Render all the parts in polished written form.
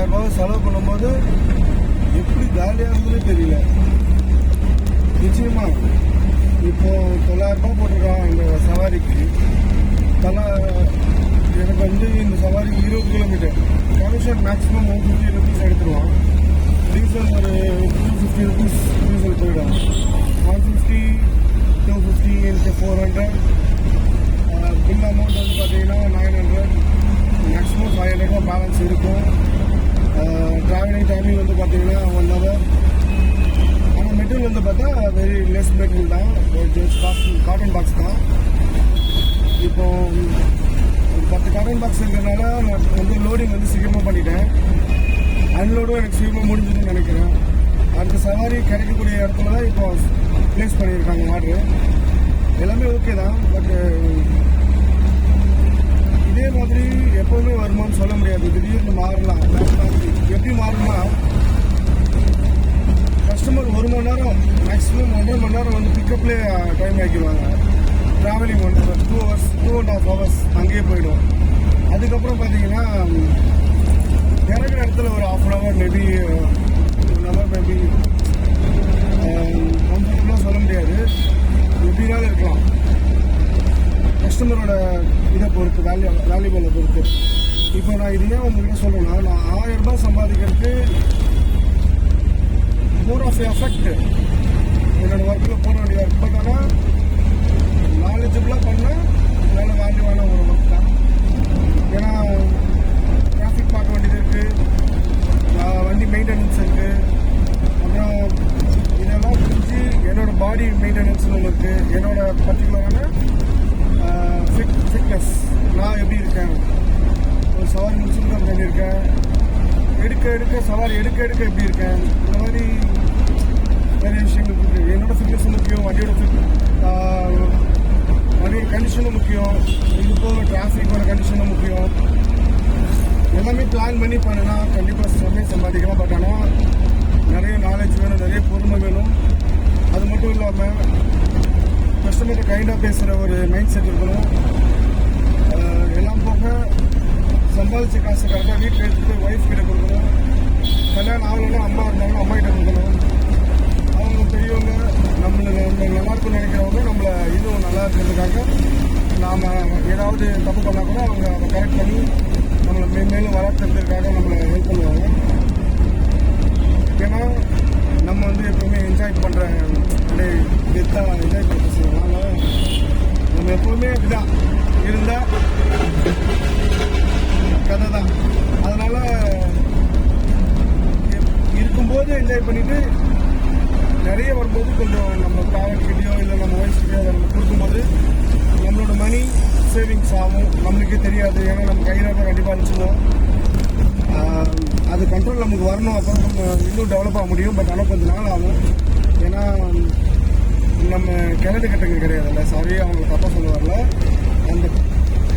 ரூபாய் செலவு பண்ணும்போது எப்படி காலியாக இருந்ததுன்னு தெரியல. நிச்சயமா இப்போ 900 ரூபாய் போட்டிருக்கான் இந்த சவாரிக்கு. எனக்கு வந்து இந்த சவாரிக்கு 20 கிலோமீட்டர் கமிஷன் மேக்ஸிமம் 150 ருபீஸ் எடுத்துருவான். டீசல் ஒரு 250 ருபீஸ் டீசல் போயிடும். 150 250 into 400 பில் அமௌண்ட் வந்து பார்த்தீங்கன்னா 900 மேக்ஸிமம் 500 ரூபா பேலன்ஸ் இருக்கும். ட்ராவலிங் டைமிங் வந்து பார்த்தீங்கன்னா 1 hour. ஆனால் மெட்டீரியல் வந்து பார்த்தா வெரி லெஸ் மெட்டீரியல் தான், காட்டன் பாக்ஸ் தான். இப்போ 10 காட்டன் பாக்ஸ் இருக்கிறதுனால நான் வந்து லோடிங் வந்து சீக்கிரமாக பண்ணிட்டேன். அன்லோடும் எனக்கு சீக்கிரமாக முடிஞ்சதுன்னு நினைக்கிறேன். அடுத்த சவாரி கிடைக்கக்கூடிய இடத்துல தான் இப்போ ப்ளேஸ் பண்ணியிருக்காங்க ஆர்டரு. எல்லாமே ஓகே தான். பட் இதே மாதிரி எப்போவுமே வருமானு சொல்ல முடியாது. திடீர்னு மாறலாம். எப்படி மாறணும்னா கஸ்டமர் 1 மணி நேரம் மேக்ஸிமம் 1.5 மணி நேரம் வந்து பிக்கப்லேயே டைம் ஆக்கிடுவாங்க. ட்ராவலிங் 1 hour 2 hours 2.5 hours அங்கேயே போயிடும். அதுக்கப்புறம் பார்த்தீங்கன்னா இறங்குற இடத்துல ஒரு 1/2 hour மேபி 1 hour மேபி கம்ஃபர்டபுளாக சொல்ல முடியாது. எப்படினாலும் இருக்கலாம். கஸ்டமரோட இதை பொறுத்து வேல்யூபலை பொறுத்து. இப்போ நான் இது ஏன் உங்கள்கிட்ட சொல்லணும்னா, நான் 1000 ரூபாய் சம்பாதிக்கிறதுக்கு மோர் ஆஃப் எஃபெக்ட் என்னோட ஒர்க்கில் போட வேண்டியதாக இருக்குது. பட் ஆனால் நாலேஜபிளாக பண்ணால் நல்ல வேல்யூவான ஒரு ஒர்க் தான். ஏன்னா டிராஃபிக் பார்க்க வேண்டியது இருக்குது, வண்டி மெயின்டெனன்ஸ் இருக்குது, அப்புறம் இதெல்லாம் புரிஞ்சு என்னோட பாடி மெயின்டெனன்ஸ்னு ஒன்று இருக்குது. என்னோட பர்டிகுலரான ஃபிட்னஸ் நான் எப்படி இருக்கேன், ஒரு சவாரி முடிச்சுட்டு தான் பண்ணியிருக்கேன், சவாரி எடுக்க எப்படி இருக்கேன், இந்த மாதிரி நிறைய விஷயங்கள் இருக்குது. என்னோட ஃபிட்னஸும் முக்கியம், வண்டியோட கண்டிஷனும் முக்கியம், இது போக டிராஃபிக்கோட கண்டிஷனும் முக்கியம். எல்லாமே பிளான் பண்ணி பண்ணினா கண்டிப்பாக சமயம் சம்பாதிக்கலாம். பட் ஆனால் நிறைய நாலேஜ் வேணும், நிறைய பொறுமை வேணும். அது மட்டும் இல்லாமல் கஸ்டமர்கிட்ட கைண்டாக பேசுகிற ஒரு மைண்ட் செட் இருக்கணும். எல்லாம் போக சம்பாதிச்ச காசு கரெக்டாக வீட்டில் எடுத்துகிட்டு போய் ஒய்ஃப் கிட்ட கொடுக்கணும். கல்யாணம் ஆகலைன்னா அம்மா இருந்தாங்கன்னா அம்மா கிட்ட கொடுக்கணும். அவங்க பெரியவங்க நம்ம நல்லா இருக்குன்னு நினைக்கிறவங்க நம்மளை இன்னும் நல்லா இருக்கிறதுக்காக நாம் ஏதாவது தப்பு பண்ணால் கூட அவங்க அதை கரெக்ட் பண்ணி நம்மளை மேலும் வளர்த்துறதுக்காக நம்மளை ஹெல்ப் பண்ணுவாங்க. ஏன்னா நம்ம வந்து எப்பவுமே என்ஜாய் பண்ணுற இதுதான் என்ஜாய் பண்ண செய்வாங்க. நம்ம எப்போவுமே இப்படிதான் இருந்தால் கதை தான். அதனால் இருக்கும்போது என்ஜாய் பண்ணிவிட்டு நிறைய வரும்போது கொஞ்சம் நம்ம ப்ராடக்ட்கிட்டையோ இல்லை நம்ம ஒய்ஃப்கிட்டையோ அதை நம்ம கொடுக்கும்போது நம்மளோட மணி சேவிங்ஸ் ஆகும். நம்மளுக்கே தெரியாது. ஏன்னா நம்ம கையில் தான் கண்டிப்பாக அனுப்பிச்சிடுவோம். அது கண்ட்ரோல் நமக்கு வரணும். அப்புறம் நம்ம இன்னும் டெவலப் ஆக முடியும். பட் ஆனால் கொஞ்சம் நாள் ஆகும். ஏன்னா நம்ம கிணறு கட்டுங்க கிடையாதுல்ல. சாரி, அவங்களை தப்பாக சொல்ல வரல. அந்த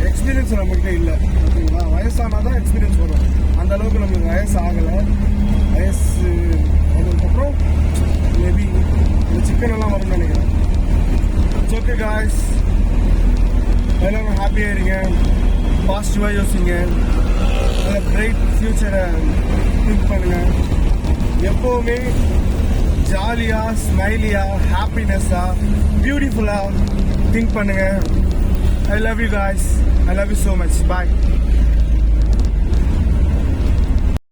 எக்ஸ்பீரியன்ஸ் நம்மகிட்ட இல்லை. ஓகேங்களா? வயசானால் தான் எக்ஸ்பீரியன்ஸ் வரும். அந்த அளவுக்கு நம்மளுக்கு வயசு ஆகலை. வயசு அதுக்கப்புறம் மேபி இந்த சிக்கன் எல்லாம் வரும்னு நினைக்கிறேன். It's okay guys. எல்லாரும் ஹாப்பியாக இருங்க, பாசிட்டிவாக யோசிங்க, பிரைட் ஃப்யூச்சரை திங்க் பண்ணுங்கள். எப்போவுமே ஜாலியாக, ஸ்மைலியாக, ஹாப்பினஸ்ஸாக, பியூட்டிஃபுல்லாக திங்க் பண்ணுங்கள். I love you guys. I love you so much. Bye.